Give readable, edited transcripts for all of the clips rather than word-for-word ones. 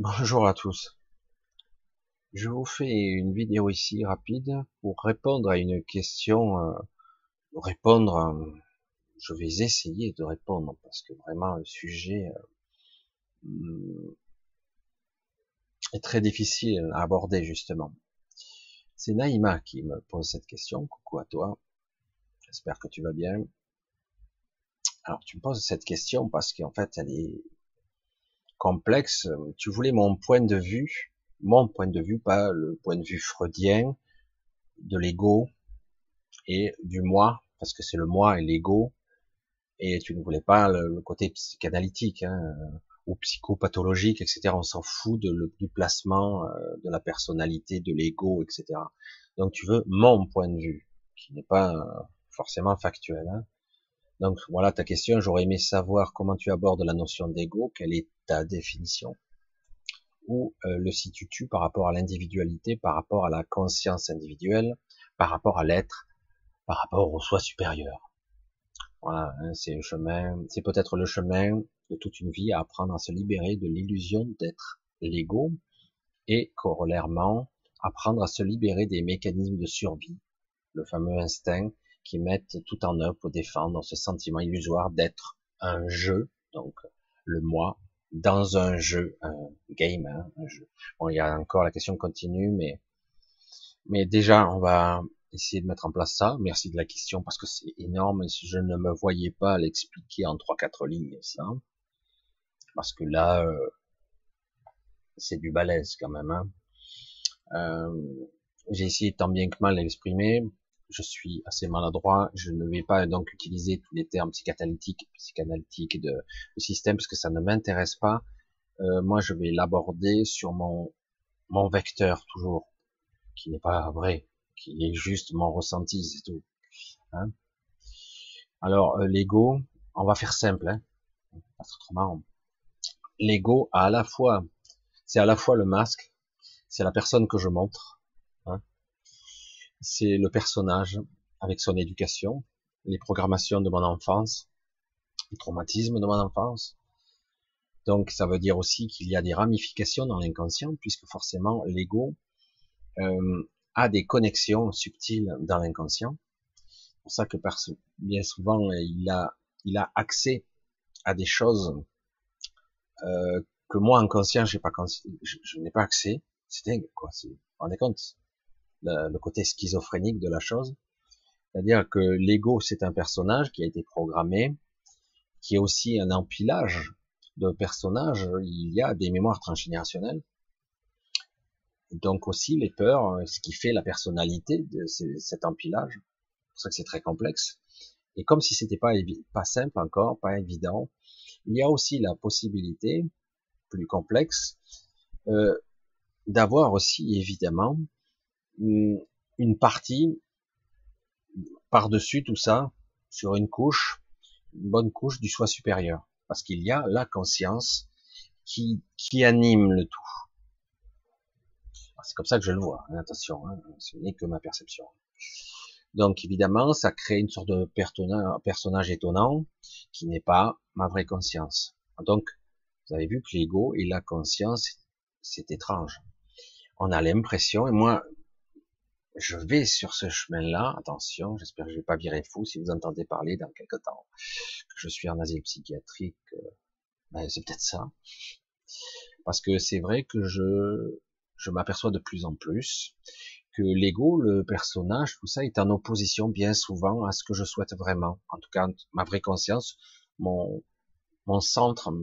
Bonjour à tous. Je vous fais une vidéo ici rapide pour répondre à une question. Répondre, je vais essayer de répondre parce que vraiment le sujet est très difficile à aborder justement. C'est Naïma qui me pose cette question. Coucou à toi. J'espère que tu vas bien. Alors tu me poses cette question parce qu'en fait elle est complexe. Tu voulais mon point de vue, pas le point de vue freudien de l'ego et du moi, parce que c'est le moi et l'ego, et tu ne voulais pas le côté psychanalytique, ou psychopathologique, etc. On s'en fout du placement de la personnalité, de l'ego, etc. Donc tu veux mon point de vue, qui n'est pas forcément factuel. Donc voilà ta question. J'aurais aimé savoir comment tu abordes la notion d'ego, quelle est ta définition, où le situes-tu par rapport à l'individualité, par rapport à la conscience individuelle, par rapport à l'être, par rapport au soi supérieur. Voilà, c'est le chemin, c'est peut-être le chemin de toute une vie à apprendre à se libérer de l'illusion d'être l'ego et corollairement apprendre à se libérer des mécanismes de survie, le fameux instinct qui mettent tout en œuvre pour défendre ce sentiment illusoire d'être un jeu, donc le moi dans un jeu, un game, un jeu. Bon, il y a encore la question continue, mais déjà, on va essayer de mettre en place ça. Merci de la question parce que c'est énorme. Si je ne me voyais pas l'expliquer en trois, quatre lignes, ça, parce que là, c'est du balèze quand même. J'ai essayé tant bien que mal à l'exprimer. Je suis assez maladroit. Je ne vais pas donc utiliser tous les termes psychanalytiques de système parce que ça ne m'intéresse pas. Moi, je vais l'aborder sur mon vecteur toujours, qui n'est pas vrai, qui est juste mon ressenti, c'est tout. Hein. Alors, l'ego, on va faire simple, pas trop marrant. L'ego a à la fois, c'est à la fois le masque, c'est la personne que je montre, hein, c'est le personnage avec son éducation, les programmations de mon enfance, les traumatismes de mon enfance. Donc, ça veut dire aussi qu'il y a des ramifications dans l'inconscient, puisque forcément l'ego a des connexions subtiles dans l'inconscient. C'est pour ça que bien souvent il a accès à des choses que moi inconscient j'ai pas je n'ai pas accès. C'est dingue quoi. Vous vous rendez compte le côté schizophrénique de la chose, c'est-à-dire que l'ego c'est un personnage qui a été programmé, qui est aussi un empilage de personnages. Il y a des mémoires transgénérationnelles, donc aussi les peurs, ce qui fait la personnalité de cet empilage. C'est pour ça que c'est très complexe. Et comme si c'était pas simple encore, pas évident, il y a aussi la possibilité plus complexe euh, d'avoir aussi évidemment une partie par-dessus tout ça, sur une couche, une bonne couche du soi supérieur. Parce qu'il y a la conscience qui anime le tout. C'est comme ça que je le vois, hein, attention, ce n'est que ma perception. Donc évidemment, ça crée une sorte de personnage étonnant qui n'est pas ma vraie conscience. Donc, vous avez vu que l'ego et la conscience, c'est étrange. On a l'impression, et moi, je vais sur ce chemin-là, attention, j'espère que je vais pas virer fou si vous entendez parler dans quelque temps que je suis en asile psychiatrique, ben, c'est peut-être ça. Parce que c'est vrai que je m'aperçois de plus en plus que l'ego, le personnage, tout ça est en opposition bien souvent à ce que je souhaite vraiment. En tout cas, ma vraie conscience, mon, mon centre,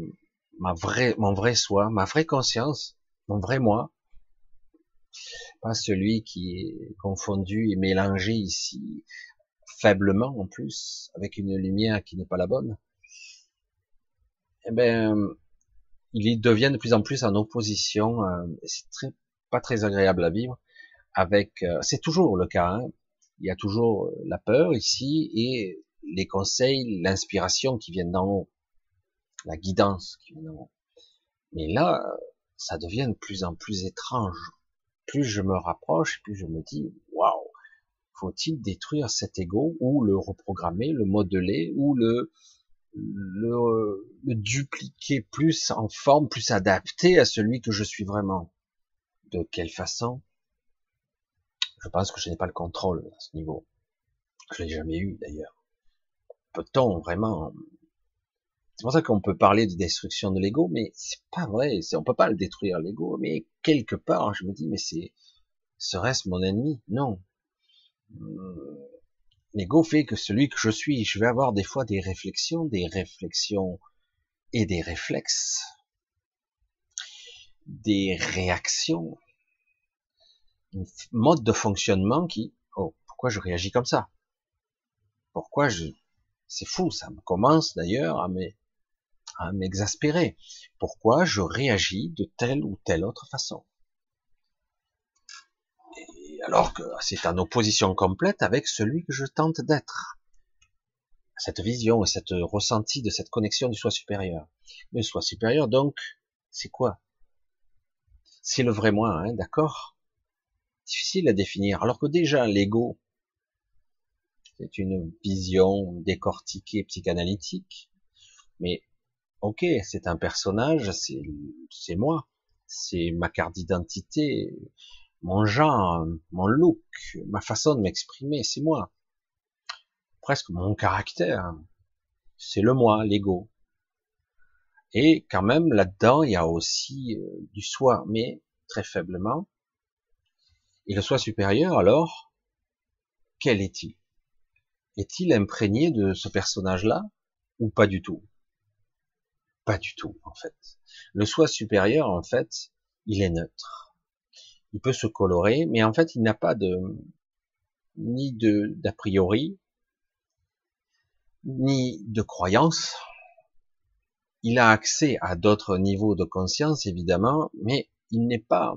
mon vrai soi, ma vraie conscience, mon vrai moi, pas celui qui est confondu et mélangé ici faiblement en plus, avec une lumière qui n'est pas la bonne, eh ben, il devient de plus en plus en opposition, c'est pas très agréable à vivre, avec, c'est toujours le cas, il y a toujours la peur ici, et les conseils, l'inspiration qui viennent d'en haut, la guidance qui vient d'en haut. Mais là, ça devient de plus en plus étrange. Plus je me rapproche, plus je me dis, waouh, faut-il détruire cet ego, ou le reprogrammer, le modeler, ou le dupliquer plus en forme, plus adapté à celui que je suis vraiment. De quelle façon? Je pense que je n'ai pas le contrôle à ce niveau. Je l'ai jamais eu d'ailleurs. Peut-on vraiment? C'est pour ça qu'on peut parler de destruction de l'ego, mais c'est pas vrai. On peut pas le détruire l'ego, mais quelque part, je me dis, mais serait-ce mon ennemi? Non. L'ego fait que celui que je suis, je vais avoir des fois des réflexions et des réflexes, des réactions, un mode de fonctionnement qui, oh, pourquoi je réagis comme ça? C'est fou, ça me commence d'ailleurs à m'exaspérer. Pourquoi je réagis de telle ou telle autre façon? Et alors que c'est en opposition complète avec celui que je tente d'être. Cette vision et cette ressenti de cette connexion du soi supérieur. Le soi supérieur, donc, c'est quoi? C'est le vrai moi, hein, d'accord? Difficile à définir. Alors que déjà, l'ego, c'est une vision décortiquée, psychanalytique. Mais, ok, c'est un personnage, c'est moi. C'est ma carte d'identité, mon genre, mon look, ma façon de m'exprimer, c'est moi. Presque mon caractère. C'est le moi, l'ego. Et quand même, là-dedans, il y a aussi du soi, mais très faiblement. Et le soi supérieur, alors, quel est-il? Est-il imprégné de ce personnage-là ou pas du tout? Pas du tout, en fait. Le soi supérieur, en fait, il est neutre. Il peut se colorer, mais en fait, il n'a pas d'a priori, ni de croyance. Il a accès à d'autres niveaux de conscience, évidemment, mais il n'est pas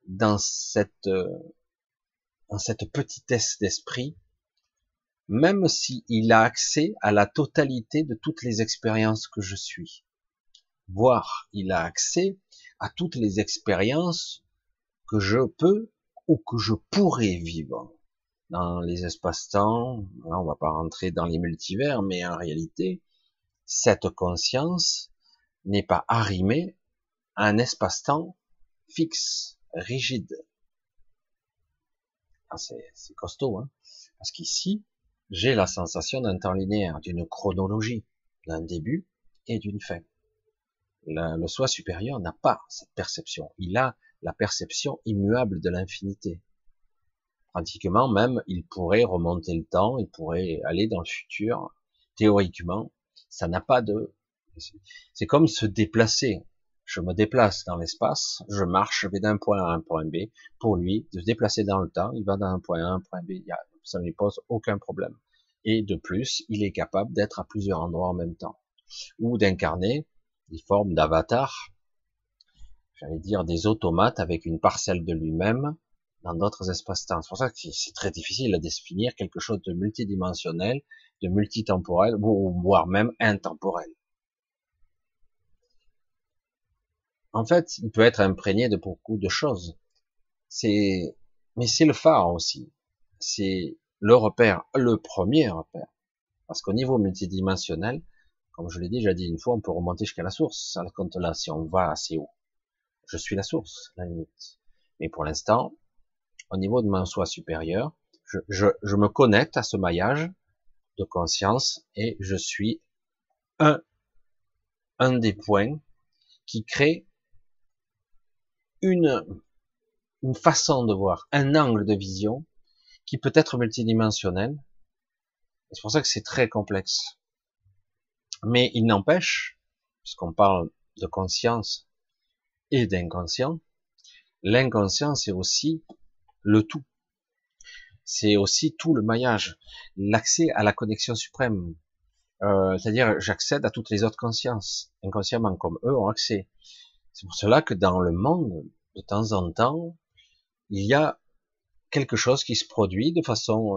dans cette petitesse d'esprit, même s'il a accès à la totalité de toutes les expériences que je suis. Voire, il a accès à toutes les expériences que je peux ou que je pourrais vivre dans les espaces-temps. Là, on va pas rentrer dans les multivers, mais en réalité, cette conscience n'est pas arrimée à un espace-temps fixe, rigide. Ah, c'est costaud, hein, parce qu'ici, j'ai la sensation d'un temps linéaire, d'une chronologie, d'un début et d'une fin. Le soi supérieur n'a pas cette perception. Il a la perception immuable de l'infinité. Pratiquement même, il pourrait remonter le temps, il pourrait aller dans le futur. Théoriquement, ça n'a pas de... C'est comme se déplacer. Je me déplace dans l'espace, je marche, je vais d'un point A à un point B. Pour lui, de se déplacer dans le temps, il va d'un point A à un point B. Ça ne lui pose aucun problème. Et de plus, il est capable d'être à plusieurs endroits en même temps. Ou d'incarner des formes d'avatars, j'allais dire des automates avec une parcelle de lui-même dans d'autres espaces-temps. C'est pour ça que c'est très difficile à définir quelque chose de multidimensionnel, de multitemporel, voire même intemporel. En fait, il peut être imprégné de beaucoup de choses. Mais c'est le phare aussi. C'est le repère, le premier repère. Parce qu'au niveau multidimensionnel, comme je l'ai déjà dit une fois, on peut remonter jusqu'à la source. À compte là, si on va assez haut. Je suis la source, la limite. Mais pour l'instant, au niveau de mon soi supérieur, je me connecte à ce maillage de conscience et je suis un des points qui crée une façon de voir, un angle de vision qui peut être multidimensionnel. C'est pour ça que c'est très complexe. Mais il n'empêche, puisqu'on parle de conscience et d'inconscient, l'inconscient c'est aussi le tout. C'est aussi tout le maillage, l'accès à la connexion suprême. C'est-à-dire, j'accède à toutes les autres consciences, inconsciemment, comme eux ont accès. C'est pour cela que dans le monde, de temps en temps, il y a quelque chose qui se produit de façon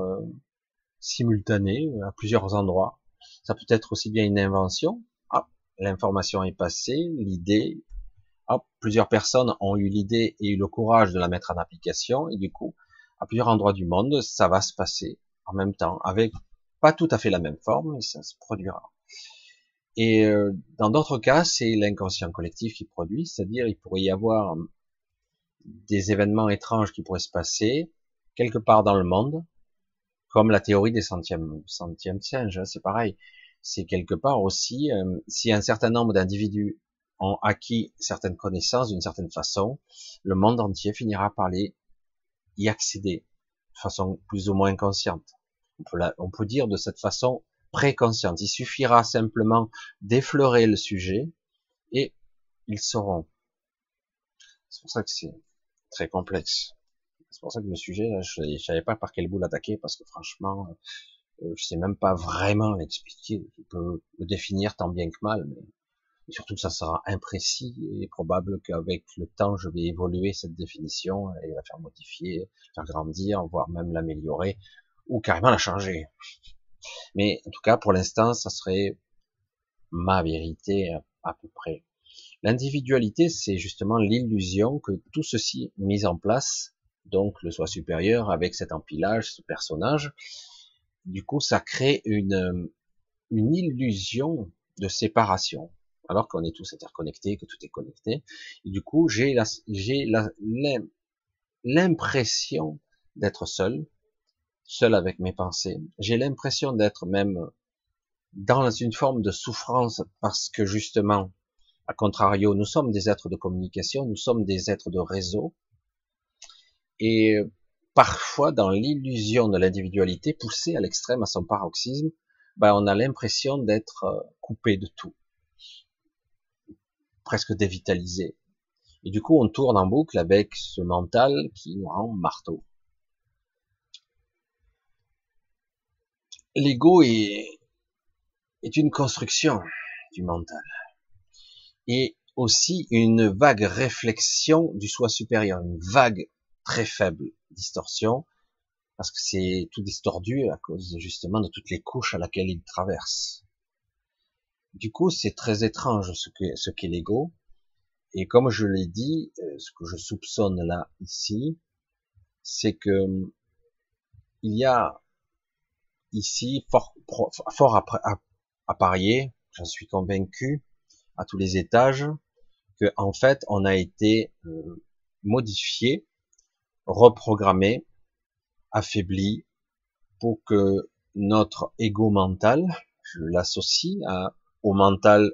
simultanée à plusieurs endroits. Ça peut être aussi bien une invention. Ah, l'information est passée, l'idée. Ah, plusieurs personnes ont eu l'idée et eu le courage de la mettre en application, et du coup, à plusieurs endroits du monde, ça va se passer en même temps, avec pas tout à fait la même forme, mais ça se produira. Et dans d'autres cas, c'est l'inconscient collectif qui produit, c'est-à-dire il pourrait y avoir des événements étranges qui pourraient se passer quelque part dans le monde, comme la théorie des centièmes singes, hein, c'est pareil. C'est quelque part aussi, si un certain nombre d'individus ont acquis certaines connaissances d'une certaine façon, le monde entier finira par y accéder de façon plus ou moins consciente. On peut dire de cette façon préconsciente. Il suffira simplement d'effleurer le sujet et ils sauront. C'est pour ça que c'est très complexe. C'est pour ça que le sujet, là, je ne savais pas par quel bout l'attaquer, parce que franchement, je sais même pas vraiment l'expliquer. Je peux le définir tant bien que mal, mais surtout que ça sera imprécis et probable qu'avec le temps, je vais évoluer cette définition et la faire modifier, faire grandir, voire même l'améliorer, ou carrément la changer. Mais en tout cas, pour l'instant, ça serait ma vérité à peu près. L'individualité, c'est justement l'illusion que tout ceci mis en place, donc le soi supérieur avec cet empilage, ce personnage, du coup, ça crée une illusion de séparation, alors qu'on est tous interconnectés, que tout est connecté. Et du coup, j'ai l'impression d'être seul avec mes pensées. J'ai l'impression d'être même dans une forme de souffrance parce que justement, à contrario, nous sommes des êtres de communication, nous sommes des êtres de réseau, et parfois dans l'illusion de l'individualité poussée à l'extrême, à son paroxysme, on a l'impression d'être coupé de tout, presque dévitalisé. Et du coup, on tourne en boucle avec ce mental qui nous rend marteau. L'ego est une construction du mental. Et aussi une vague réflexion du soi supérieur, une vague très faible distorsion, parce que c'est tout distordu à cause justement de toutes les couches à laquelle il traverse. Du coup, c'est très étrange ce qu'est l'ego. Et comme je l'ai dit, ce que je soupçonne là, ici, c'est que il y a ici fort à parier, j'en suis convaincu, à tous les étages, que en fait, on a été modifié, reprogrammé, affaibli, pour que notre ego mental, je l'associe au mental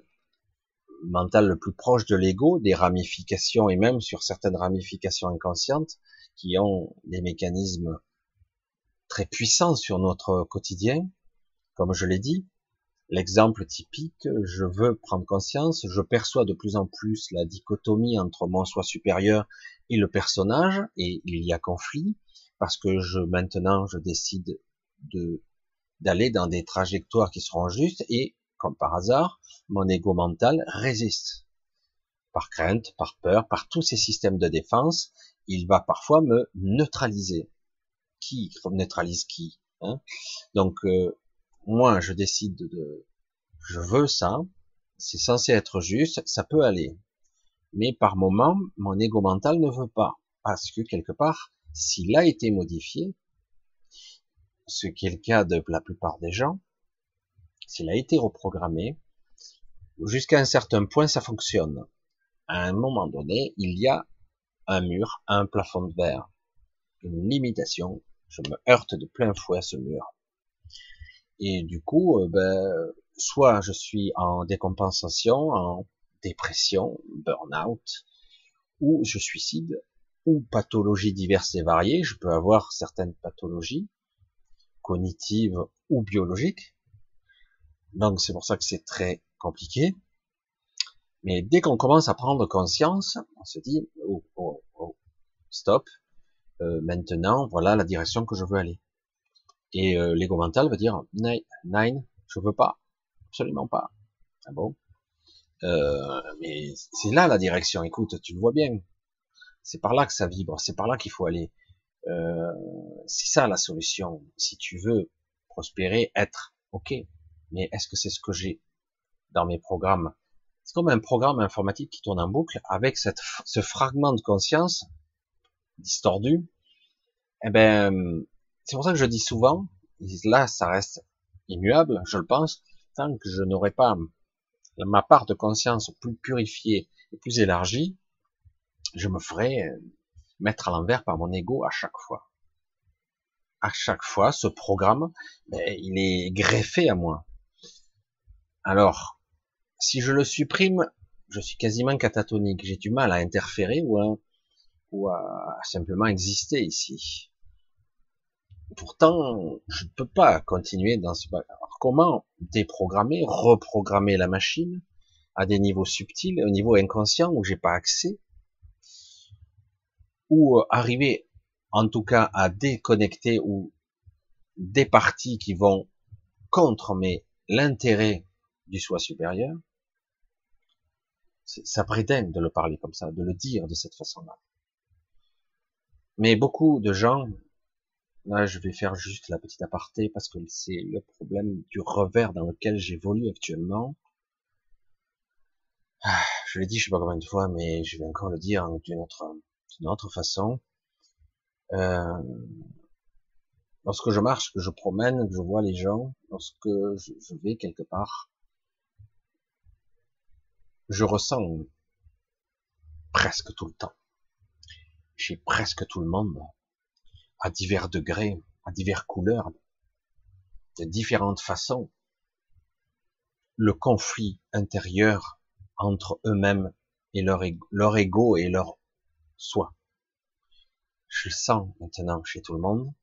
le plus proche de l'ego, des ramifications et même sur certaines ramifications inconscientes qui ont des mécanismes très puissants sur notre quotidien. Comme je l'ai dit, l'exemple typique, je veux prendre conscience, je perçois de plus en plus la dichotomie entre mon soi supérieur et le personnage, et il y a conflit, parce que maintenant je décide d'aller dans des trajectoires qui seront justes, et comme par hasard, mon ego mental résiste. Par crainte, par peur, par tous ces systèmes de défense, il va parfois me neutraliser. Qui neutralise qui, hein? Donc, moi, je décide je veux ça, c'est censé être juste, ça peut aller. Mais par moment, mon ego mental ne veut pas. Parce que quelque part, s'il a été modifié, ce qui est le cas de la plupart des gens, s'il a été reprogrammé, jusqu'à un certain point, ça fonctionne. À un moment donné, il y a un mur, un plafond de verre, une limitation. Je me heurte de plein fouet à ce mur. Et du coup, soit je suis en décompensation, en dépression, burn-out, ou je suicide, ou pathologies diverses et variées. Je peux avoir certaines pathologies cognitives ou biologiques. Donc c'est pour ça que c'est très compliqué. Mais dès qu'on commence à prendre conscience, on se dit oh, stop, maintenant voilà la direction que je veux aller. Et l'ego mental va dire nine, je veux pas, absolument pas. Ah bon, mais c'est là la direction. Écoute, tu le vois bien, c'est par là que ça vibre, c'est par là qu'il faut aller. C'est ça la solution. Si tu veux prospérer, être ok. Mais est-ce que c'est ce que j'ai dans mes programmes? C'est comme un programme informatique qui tourne en boucle avec ce fragment de conscience distordu. Eh ben, c'est pour ça que je dis souvent, là, ça reste immuable, je le pense, tant que je n'aurai pas ma part de conscience plus purifiée et plus élargie, je me ferai mettre à l'envers par mon ego à chaque fois. À chaque fois, ce programme, il est greffé à moi. Alors, si je le supprime, je suis quasiment catatonique. J'ai du mal à interférer ou à simplement exister ici. Pourtant, je ne peux pas continuer dans ce bagage. Alors, comment déprogrammer, reprogrammer la machine à des niveaux subtils, au niveau inconscient où j'ai pas accès, ou arriver en tout cas à déconnecter ou des parties qui vont contre l'intérêt du soi supérieur. Ça prétend de le parler comme ça, de le dire de cette façon-là. Mais beaucoup de gens, là je vais faire juste la petite aparté parce que c'est le problème du revers dans lequel j'évolue actuellement. Je l'ai dit je sais pas combien de fois, mais je vais encore le dire d'une autre façon. Lorsque je marche, que je promène, que je vois les gens, lorsque je vais quelque part, je ressens presque tout le temps, chez presque tout le monde, à divers degrés, à diverses couleurs, de différentes façons, le conflit intérieur entre eux-mêmes et leur ego et leur soi. Je le sens maintenant chez tout le monde.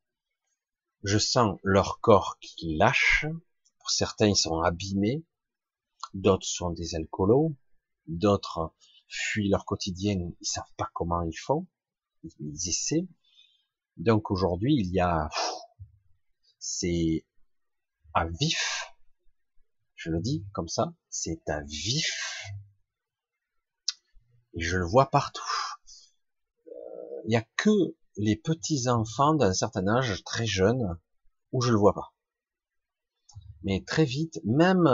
Je sens leur corps qui lâche. Pour certains, ils sont abîmés. D'autres sont des alcoolos. D'autres fuient leur quotidien. Ils savent pas comment ils font. Ils essaient. Donc aujourd'hui, c'est à vif. Je le dis comme ça. C'est à vif. Et je le vois partout. Il y a que les petits enfants d'un certain âge, très jeunes, où je le vois pas. Mais très vite, même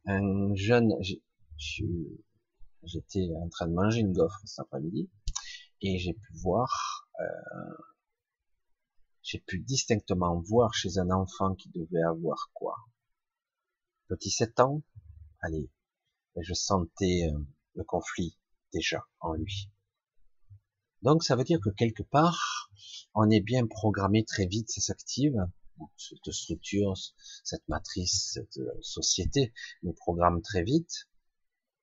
un jeune, j'étais en train de manger une gaufre cet après-midi et j'ai pu distinctement voir chez un enfant qui devait avoir quoi, petit 7 ans, allez, et je sentais le conflit déjà en lui. Donc ça veut dire que quelque part, on est bien programmé très vite, ça s'active, cette structure, cette matrice, cette société nous programme très vite,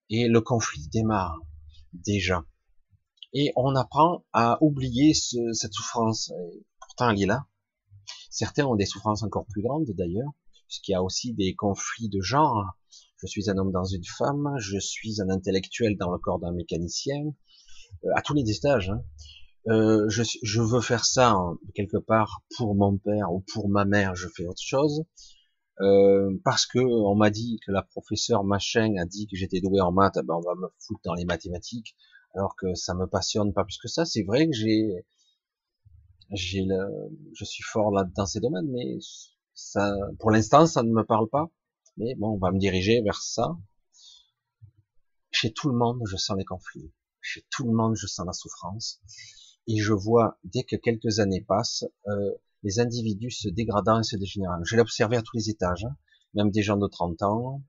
et le conflit démarre déjà. Et on apprend à oublier cette souffrance. Et pourtant, elle est là. Certains ont des souffrances encore plus grandes d'ailleurs, puisqu'il y a aussi des conflits de genre. Je suis un homme dans une femme, je suis un intellectuel dans le corps d'un mécanicien, à tous les stages. Hein. Je veux faire ça quelque part pour mon père ou pour ma mère, je fais autre chose. Parce que on m'a dit que la professeure machin a dit que j'étais doué en maths, ben on va me foutre dans les mathématiques, alors que ça me passionne pas plus que ça. C'est vrai que je suis fort là dans ces domaines, mais ça, pour l'instant, ça ne me parle pas. Mais bon, on va me diriger vers ça. Chez tout le monde, je sens les conflits. Chez tout le monde, je sens la souffrance. Et je vois, dès que quelques années passent, les individus se dégradant et se dégénérant. Je l'ai observé à tous les étages, hein. Même des gens de 30 ans,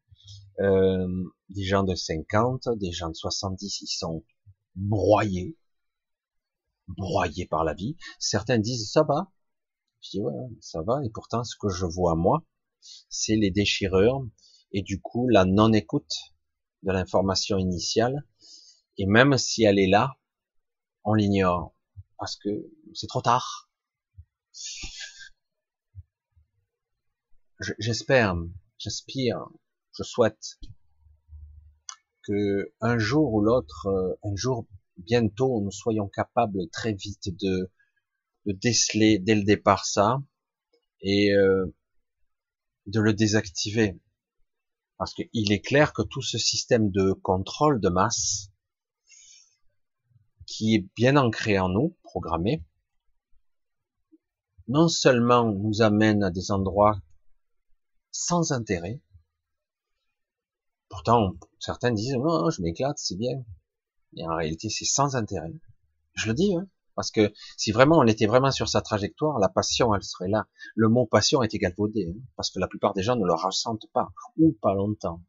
des gens de 50, des gens de 70, ils sont broyés par la vie. Certains disent ça va. Je dis ouais, ça va. Et pourtant, ce que je vois moi, c'est les déchirures et du coup la non-écoute de l'information initiale. Et même si elle est là, on l'ignore parce que c'est trop tard. J'espère, j'aspire, je souhaite que un jour ou l'autre, un jour bientôt, nous soyons capables très vite de déceler dès le départ ça et de le désactiver. Parce qu'il est clair que tout ce système de contrôle de masse, qui est bien ancré en nous, programmé, non seulement nous amène à des endroits sans intérêt, pourtant certains disent non, je m'éclate, c'est bien, mais en réalité c'est sans intérêt. Je le dis, hein, Parce que si vraiment on était vraiment sur sa trajectoire, la passion, elle serait là. Le mot passion est galvaudé, hein, parce que la plupart des gens ne le ressentent pas, ou pas longtemps,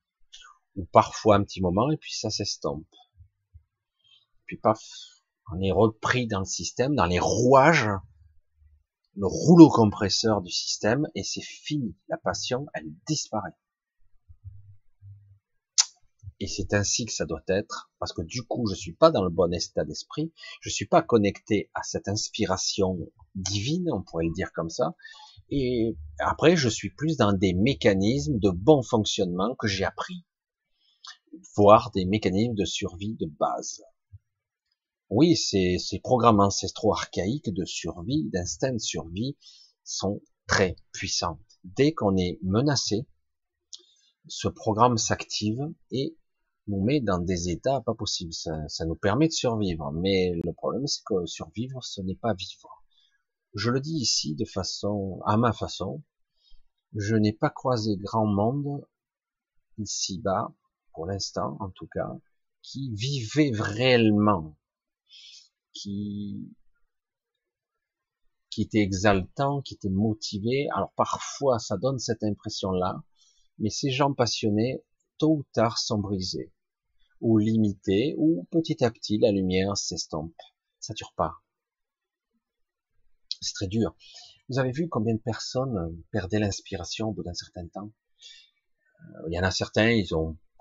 ou parfois un petit moment, et puis ça s'estompe. Puis paf, on est repris dans le système, dans les rouages, le rouleau compresseur du système, et c'est fini. La passion, elle disparaît. Et c'est ainsi que ça doit être, parce que du coup, je suis pas dans le bon état d'esprit, je suis pas connecté à cette inspiration divine, on pourrait le dire comme ça, et après, je suis plus dans des mécanismes de bon fonctionnement que j'ai appris, voire des mécanismes de survie de base. Oui, ces programmes ancestraux archaïques de survie, d'instinct de survie, sont très puissants. Dès qu'on est menacé, ce programme s'active et nous met dans des états pas possibles. Ça nous permet de survivre, mais le problème c'est que survivre, ce n'est pas vivre. Je le dis ici de façon, à ma façon, je n'ai pas croisé grand monde ici-bas, pour l'instant en tout cas, qui vivait réellement, qui, qui était exaltant, qui était motivé. Alors parfois ça donne cette impression-là, mais ces gens passionnés, tôt ou tard, sont brisés, ou limités, ou petit à petit la lumière s'estompe. Ça dure pas. C'est très dur. Vous avez vu combien de personnes perdaient l'inspiration au bout d'un certain temps? Il y en a certains,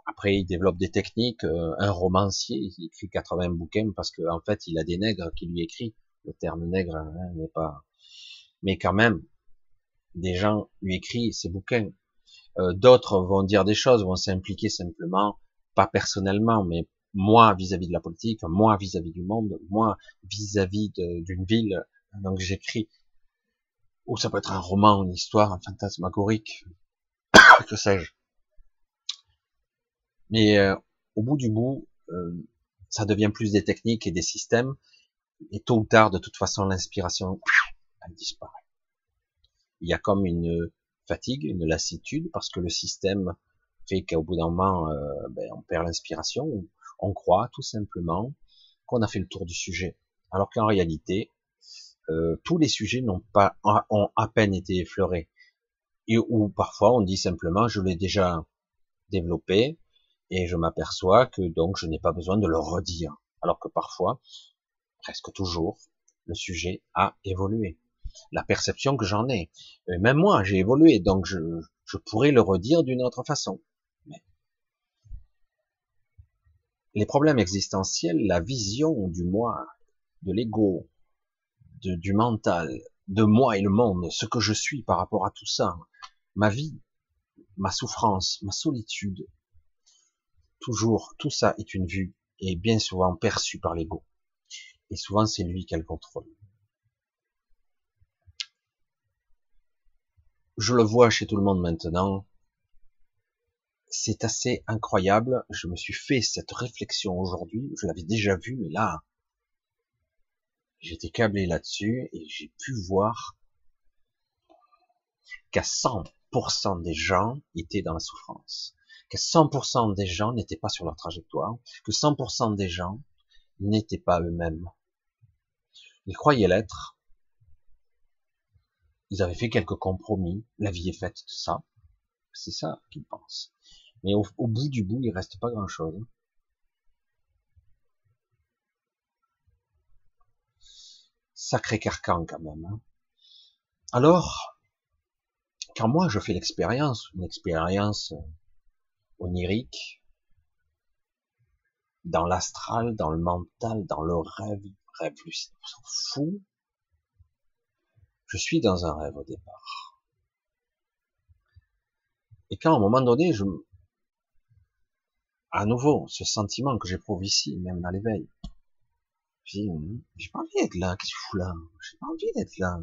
après ils développent des techniques. Un romancier, il écrit 80 bouquins parce qu'en fait il a des nègres qui lui écrivent. Le terme nègre n'est pas, mais quand même, des gens lui écrivent ces bouquins. D'autres vont dire des choses, vont s'impliquer simplement, pas personnellement, mais moi vis-à-vis de la politique, moi vis-à-vis du monde, moi vis-à-vis d'une ville. Donc j'écris, ou ça peut être un roman, une histoire, un fantasmagorique, que sais-je. Mais au bout du bout, ça devient plus des techniques et des systèmes, et tôt ou tard, de toute façon, l'inspiration, elle disparaît. Il y a comme une fatigue, une lassitude, parce que le système fait qu'au bout d'un moment, on perd l'inspiration, on croit tout simplement qu'on a fait le tour du sujet, alors qu'en réalité, tous les sujets ont à peine été effleurés, et ou parfois on dit simplement je l'ai déjà développé et je m'aperçois que donc je n'ai pas besoin de le redire, alors que parfois, presque toujours, le sujet a évolué. La perception que j'en ai, même moi j'ai évolué, donc je pourrais le redire d'une autre façon. Mais les problèmes existentiels, la vision du moi, de l'ego, du mental, de moi et le monde, ce que je suis par rapport à tout ça, ma vie, ma souffrance, ma solitude, toujours, tout ça est une vue, et bien souvent perçue par l'ego. Et souvent c'est lui qui a le contrôle. Je le vois chez tout le monde maintenant, c'est assez incroyable, je me suis fait cette réflexion aujourd'hui, je l'avais déjà vu, mais là, j'étais câblé là-dessus, et j'ai pu voir qu'à 100% des gens étaient dans la souffrance, que 100% des gens n'étaient pas sur leur trajectoire, que 100% des gens n'étaient pas eux-mêmes. Ils croyaient l'être, ils avaient fait quelques compromis, la vie est faite de ça, c'est ça qu'ils pensent. Mais au bout du bout, il reste pas grand-chose. Sacré carcan quand même. Hein. Alors, quand moi je fais l'expérience, une expérience onirique, dans l'astral, dans le mental, dans le rêve lucide, on s'en fout. Je suis dans un rêve au départ. Et quand à un moment donné, à nouveau, ce sentiment que j'éprouve ici, même dans l'éveil, je dis, j'ai pas envie d'être là, qu'est-ce que je fous là? J'ai pas envie d'être là.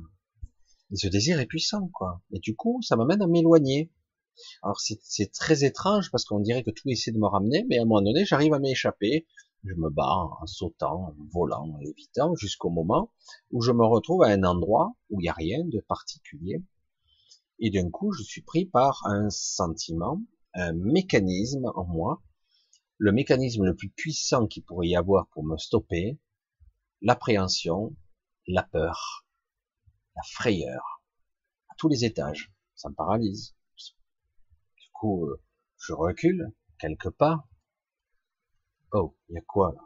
Et ce désir est puissant, quoi. Et du coup, ça m'amène à m'éloigner. Alors c'est très étrange parce qu'on dirait que tout essaie de me ramener, mais à un moment donné, j'arrive à m'échapper. Je me bats en sautant, en volant, en lévitant, jusqu'au moment où je me retrouve à un endroit où il n'y a rien de particulier. Et d'un coup, je suis pris par un sentiment, un mécanisme en moi, le mécanisme le plus puissant qu'il pourrait y avoir pour me stopper, l'appréhension, la peur, la frayeur, à tous les étages. Ça me paralyse. Du coup, je recule quelques pas. Oh, il y a quoi là?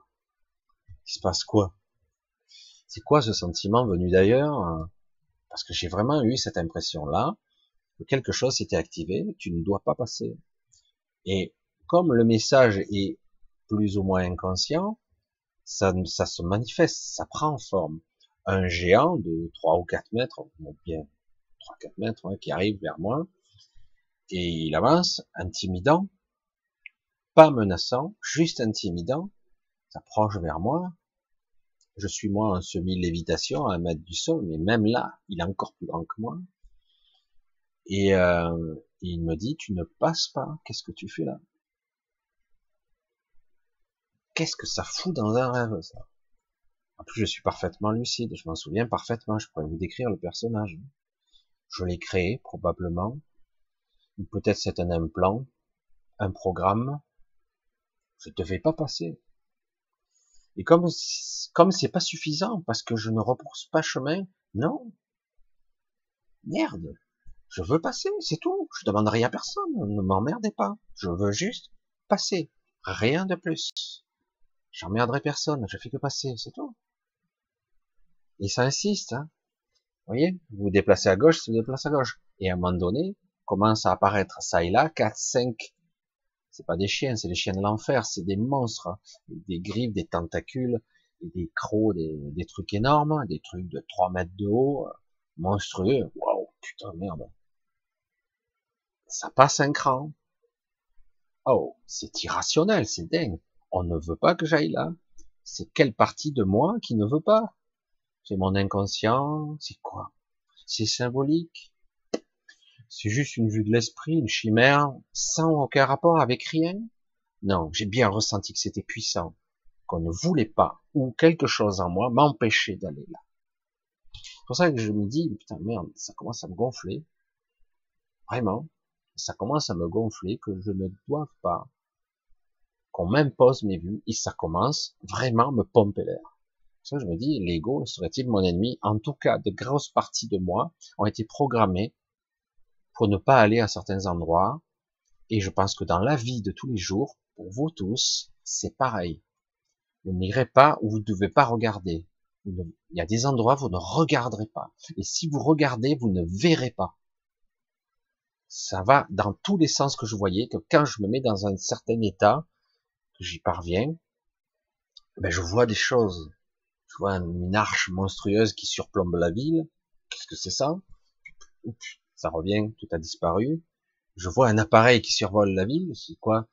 Il se passe quoi? C'est quoi ce sentiment venu d'ailleurs? Parce que j'ai vraiment eu cette impression-là que quelque chose s'était activé. Tu ne dois pas passer. Et comme le message est plus ou moins inconscient, ça se manifeste, ça prend forme. Un géant de 3 ou 4 mètres, ou bien 3-4 mètres, ouais, qui arrive vers moi, et il avance, intimidant, pas menaçant, juste intimidant, s'approche vers moi. Je suis moi en semi-lévitation à 1 mètre du sol, mais même là, il est encore plus grand que moi. Et il me dit, tu ne passes pas, qu'est-ce que tu fais là? Qu'est-ce que ça fout dans un rêve, ça? En plus, je suis parfaitement lucide, je m'en souviens parfaitement, je pourrais vous décrire le personnage. Je l'ai créé, probablement. Ou peut-être c'est un implant, un programme. Je te fais pas passer. Et comme c'est pas suffisant, parce que je ne repousse pas chemin, non. Merde. Je veux passer, c'est tout. Je demande rien à personne. Ne m'emmerdez pas. Je veux juste passer. Rien de plus. J'emmerderai personne. Je fais que passer, c'est tout. Et ça insiste, hein. Vous voyez, vous vous déplacez à gauche, vous déplacez à gauche. Et à un moment donné, commence à apparaître ça et là, 4, 5, c'est pas des chiens, c'est des chiens de l'enfer, c'est des monstres, hein. Des griffes, des tentacules, des crocs, des trucs énormes, des trucs de 3 mètres de haut, monstrueux. Waouh, putain, merde. Ça passe un cran. Oh, c'est irrationnel, c'est dingue. On ne veut pas que j'aille là. C'est quelle partie de moi qui ne veut pas? C'est mon inconscient, c'est quoi? C'est symbolique. C'est juste une vue de l'esprit, une chimère, sans aucun rapport avec rien. Non, j'ai bien ressenti que c'était puissant, qu'on ne voulait pas, ou quelque chose en moi m'empêchait d'aller là. C'est pour ça que je me dis, putain merde, ça commence à me gonfler. Vraiment. Ça commence à me gonfler que je ne dois pas, qu'on m'impose mes vues, et ça commence vraiment à me pomper l'air. C'est pour ça que je me dis, l'ego serait-il mon ennemi? En tout cas, de grosses parties de moi ont été programmées pour ne pas aller à certains endroits. Et je pense que dans la vie de tous les jours, pour vous tous, c'est pareil. Vous n'irez pas où vous ne devez pas regarder. Il y a des endroits où vous ne regarderez pas. Et si vous regardez, vous ne verrez pas. Ça va dans tous les sens que je voyais, que quand je me mets dans un certain état, que j'y parviens, ben je vois des choses. Je vois une arche monstrueuse qui surplombe la ville. Qu'est-ce que c'est ça? Oups, ça revient, tout a disparu. Je vois un appareil qui survole la ville. C'est quoi?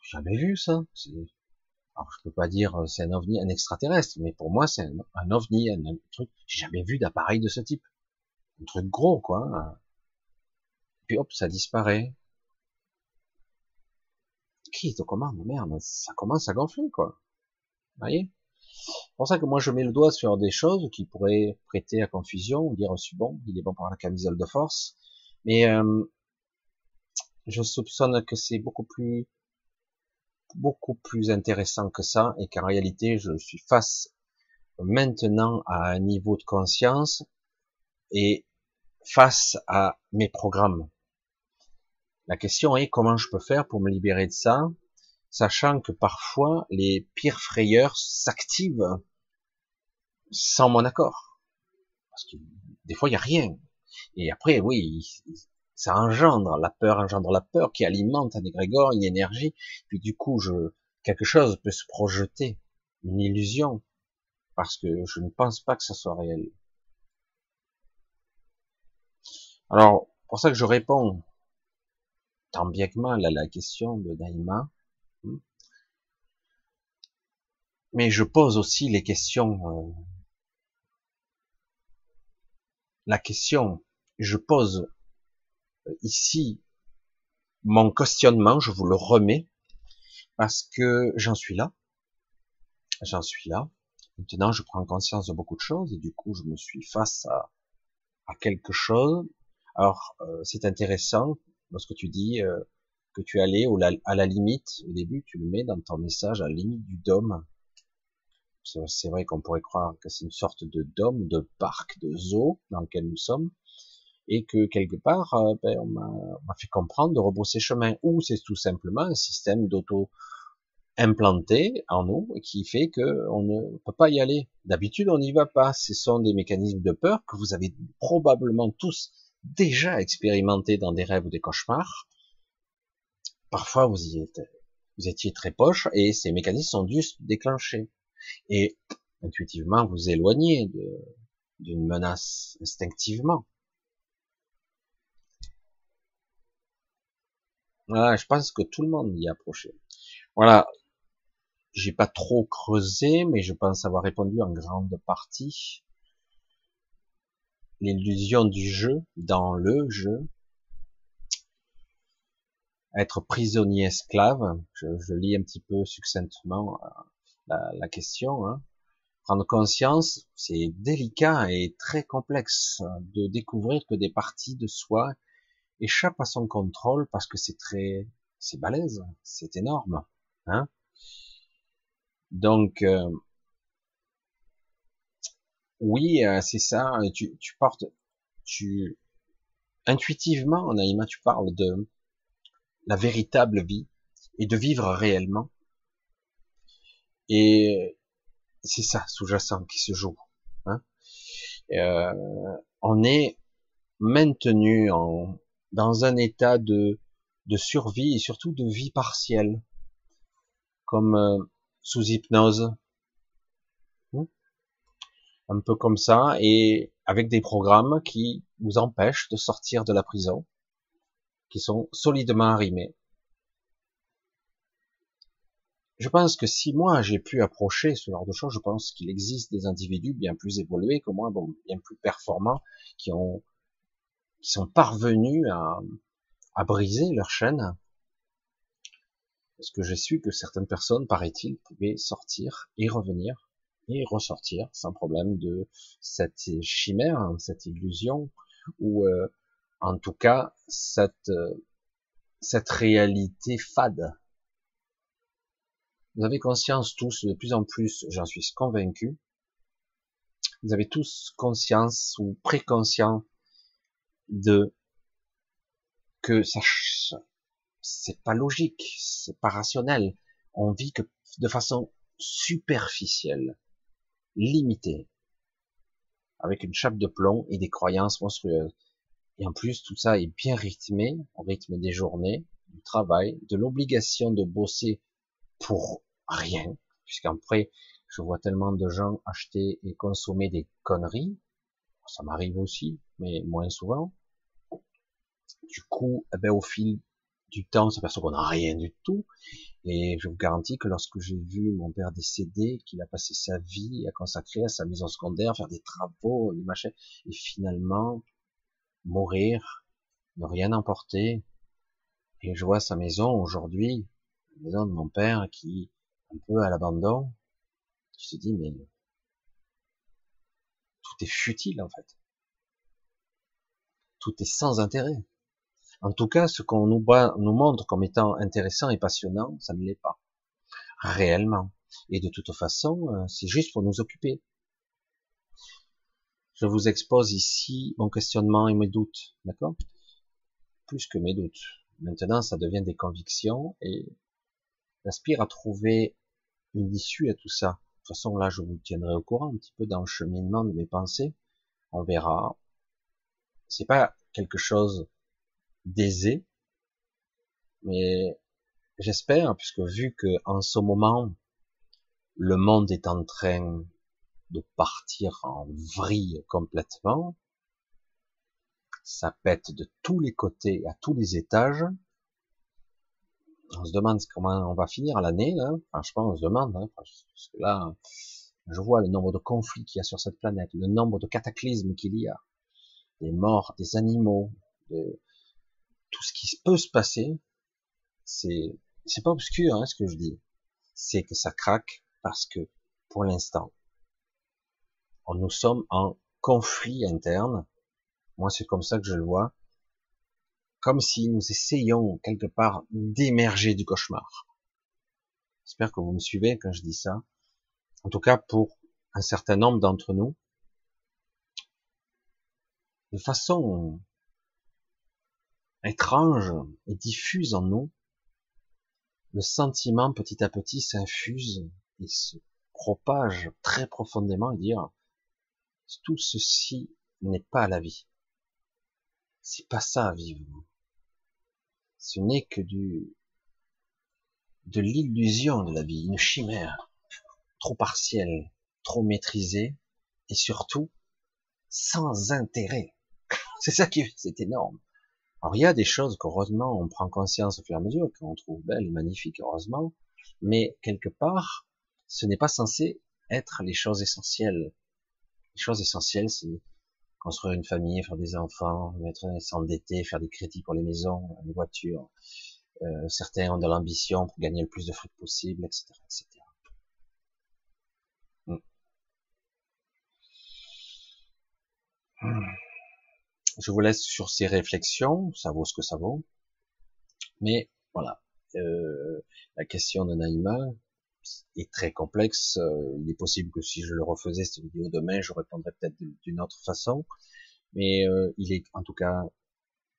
J'ai jamais vu ça. Alors je peux pas dire c'est un ovni, un extraterrestre, mais pour moi c'est un ovni, un truc. J'ai jamais vu d'appareil de ce type. Un truc gros, quoi. Puis hop, ça disparaît. Qui te commande? Merde, ça commence à gonfler, quoi. Vous voyez? C'est pour ça que moi je mets le doigt sur des choses qui pourraient prêter à confusion, ou dire aussi bon, il est bon pour la camisole de force, mais je soupçonne que c'est beaucoup plus intéressant que ça, et qu'en réalité je suis face maintenant à un niveau de conscience et face à mes programmes. La question est comment je peux faire pour me libérer de ça, sachant que parfois les pires frayeurs s'activent sans mon accord. Parce que des fois il y a rien. Et après, oui, ça engendre la peur qui alimente un égrégore, une énergie. Puis du coup, quelque chose peut se projeter, une illusion, parce que je ne pense pas que ça soit réel. Alors, pour ça que je réponds tant bien que mal à la question de Naïma, mais je pose aussi les questions. La question, je pose ici mon questionnement, je vous le remets, parce que j'en suis là. J'en suis là. Maintenant, je prends conscience de beaucoup de choses et du coup, je me suis face à quelque chose. Alors, c'est intéressant lorsque tu dis que tu es allé à la limite. Au début, tu le mets dans ton message à la limite du dôme. C'est vrai qu'on pourrait croire que c'est une sorte de dôme, de parc, de zoo dans lequel nous sommes, et que quelque part, on m'a fait comprendre de rebrousser chemin, ou c'est tout simplement un système d'auto implanté en nous qui fait que on ne peut pas y aller. D'habitude, on n'y va pas. Ce sont des mécanismes de peur que vous avez probablement tous déjà expérimentés dans des rêves ou des cauchemars. Parfois, vous étiez très poche et ces mécanismes sont dû se déclencher. Et intuitivement, vous éloignez d'une menace instinctivement. Voilà, je pense que tout le monde y est approché. Voilà, j'ai pas trop creusé, mais je pense avoir répondu en grande partie. L'illusion du jeu, dans le jeu, être prisonnier esclave, je lis un petit peu succinctement la question, hein. Prendre conscience, c'est délicat et très complexe de découvrir que des parties de soi échappent à son contrôle parce que c'est balèze, c'est énorme, hein. Donc, oui, c'est ça, tu portes, intuitivement, Naïma, tu parles de la véritable vie et de vivre réellement. Et c'est ça, sous-jacent, qui se joue, hein. Euh, on est maintenu dans un état de survie et surtout de vie partielle, comme sous hypnose, hein, un peu comme ça, et avec des programmes qui nous empêchent de sortir de la prison, qui sont solidement arrimés. Je pense que si moi j'ai pu approcher ce genre de choses, je pense qu'il existe des individus bien plus évolués que moi, bon, bien plus performants, qui sont parvenus à briser leur chaîne. Parce que j'ai su que certaines personnes, paraît-il, pouvaient sortir et revenir et ressortir sans problème de cette chimère, cette illusion, ou en tout cas cette réalité fade. Vous avez conscience tous, de plus en plus, j'en suis convaincu, vous avez tous conscience ou préconscient de que ça, c'est pas logique, c'est pas rationnel. On vit que de façon superficielle, limitée, avec une chape de plomb et des croyances monstrueuses. Et en plus, tout ça est bien rythmé, au rythme des journées, du travail, de l'obligation de bosser pour rien, puisqu'après, je vois tellement de gens acheter et consommer des conneries, ça m'arrive aussi, mais moins souvent. Du coup, eh ben, au fil du temps, on s'aperçoit qu'on n'a rien du tout. Et je vous garantis que lorsque j'ai vu mon père décédé, qu'il a passé sa vie à consacrer à sa maison secondaire, faire des travaux, des machins, et finalement mourir, ne rien emporter, et je vois sa maison aujourd'hui, la maison de mon père qui est un peu à l'abandon, je me dis mais tout est futile en fait, tout est sans intérêt. En tout cas, ce qu'on nous montre comme étant intéressant et passionnant, ça ne l'est pas réellement. Et de toute façon, c'est juste pour nous occuper. Je vous expose ici mon questionnement et mes doutes, d'accord? Plus que mes doutes. Maintenant, ça devient des convictions et j'aspire à trouver une issue à tout ça. De toute façon, là, je vous tiendrai au courant un petit peu dans le cheminement de mes pensées. On verra. C'est pas quelque chose d'aisé, mais j'espère, puisque vu que en ce moment, le monde est en train de partir en vrille complètement, ça pète de tous les côtés, à tous les étages. On se demande comment on va finir l'année, là. Franchement, on se demande, hein, parce que là, je vois le nombre de conflits qu'il y a sur cette planète, le nombre de cataclysmes qu'il y a, des morts, des animaux, de tout ce qui peut se passer. C'est pas obscur, hein, ce que je dis. C'est que ça craque parce que, pour l'instant, nous sommes en conflit interne. Moi, c'est comme ça que je le vois. Comme si nous essayions quelque part d'émerger du cauchemar. J'espère que vous me suivez quand je dis ça. En tout cas, pour un certain nombre d'entre nous, de façon étrange et diffuse en nous, le sentiment petit à petit s'infuse et se propage très profondément et dire tout ceci n'est pas la vie. C'est pas ça à vivre. Ce n'est que de l'illusion de la vie, une chimère, trop partielle, trop maîtrisée, et surtout, sans intérêt. C'est ça c'est énorme. Alors, il y a des choses qu'heureusement, on prend conscience au fur et à mesure, qu'on trouve belles et magnifiques, heureusement, mais quelque part, ce n'est pas censé être les choses essentielles. Les choses essentielles, c'est construire une famille, faire des enfants, s'endetter, faire des crédits pour les maisons, les voitures. Certains ont de l'ambition pour gagner le plus de fric possible, etc., etc. Je vous laisse sur ces réflexions, ça vaut ce que ça vaut. Mais voilà, la question de Naïma est très complexe. Il est possible que si je le refaisais cette vidéo demain, je répondrais peut-être d'une autre façon. Mais il est en tout cas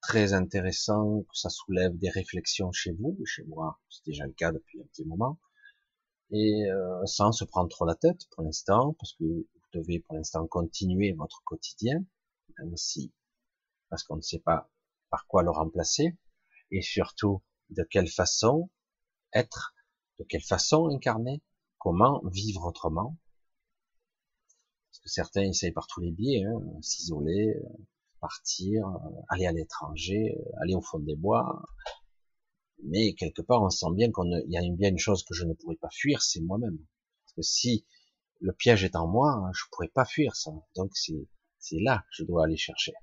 très intéressant que ça soulève des réflexions chez vous, chez moi, c'est déjà le cas depuis un petit moment, et sans se prendre trop la tête pour l'instant, parce que vous devez pour l'instant continuer votre quotidien, même si, parce qu'on ne sait pas par quoi le remplacer, et surtout de quelle façon être, de quelle façon incarner, comment vivre autrement, parce que certains essayent par tous les biais, hein, s'isoler, partir, aller à l'étranger, aller au fond des bois, mais quelque part on sent bien il y a bien une chose que je ne pourrais pas fuir, c'est moi-même. Parce que si le piège est en moi, je pourrais pas fuir ça. Donc c'est là que je dois aller chercher.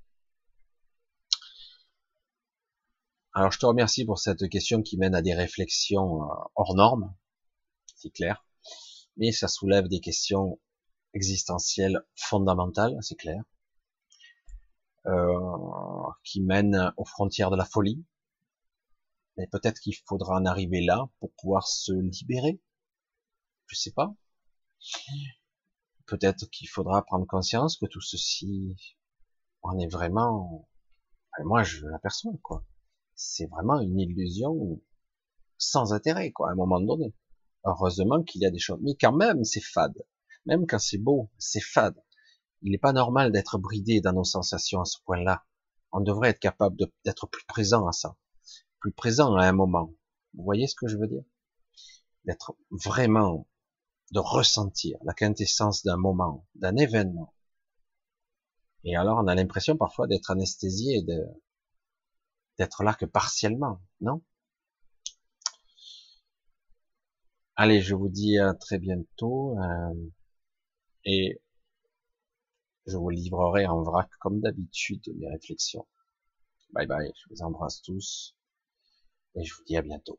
Alors je te remercie pour cette question qui mène à des réflexions hors normes, c'est clair, mais ça soulève des questions existentielles fondamentales, c'est clair, qui mènent aux frontières de la folie. Mais peut-être qu'il faudra en arriver là pour pouvoir se libérer. Je sais pas. Peut-être qu'il faudra prendre conscience que tout ceci, on est vraiment, moi je l'aperçois quoi. C'est vraiment une illusion sans intérêt quoi, à un moment donné. Heureusement qu'il y a des choses, mais quand même c'est fade. Même quand c'est beau, c'est fade. Il n'est pas normal d'être bridé dans nos sensations à ce point-là. On devrait être capable d'être plus présent à ça, plus présent à un moment. Vous voyez ce que je veux dire? D'être vraiment, de ressentir la quintessence d'un moment, d'un événement. Et alors on a l'impression parfois d'être anesthésié et d'être là que partiellement, non? Allez, je vous dis à très bientôt et je vous livrerai en vrac comme d'habitude mes réflexions. Bye bye, je vous embrasse tous et je vous dis à bientôt.